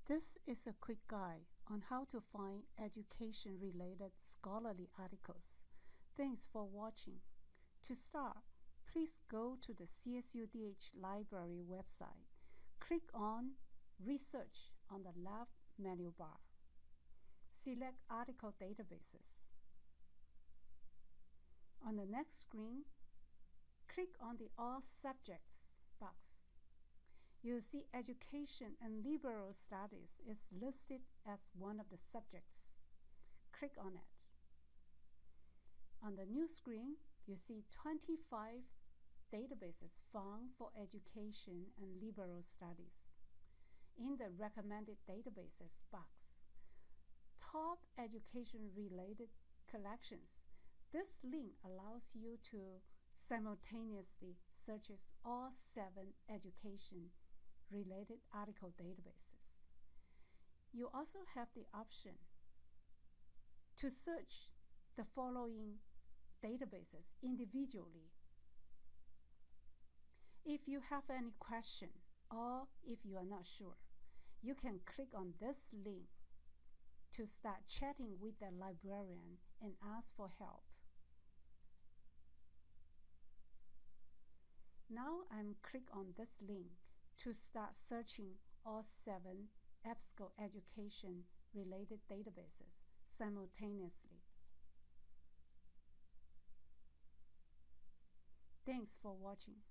This is a quick guide on how to find education-related scholarly articles. Thanks for watching. To start, please go to the CSUDH Library website. Click on Research on the left menu bar. Select Article Databases. On the next screen, click on the All Subjects box. You'll see Education and Liberal Studies is listed as one of the subjects. Click on it. On the new screen, you see 25 databases found for Education and Liberal Studies. In the Recommended Databases box, top education-related collections. This link allows you to simultaneously search all 7 education-related article databases. You also have the option to search the following databases individually. If you have any question or if you are not sure, you can click on this link to start chatting with the librarian and ask for help. Now I'm click on this link to start searching all 7 EBSCO education related databases simultaneously. Thanks for watching.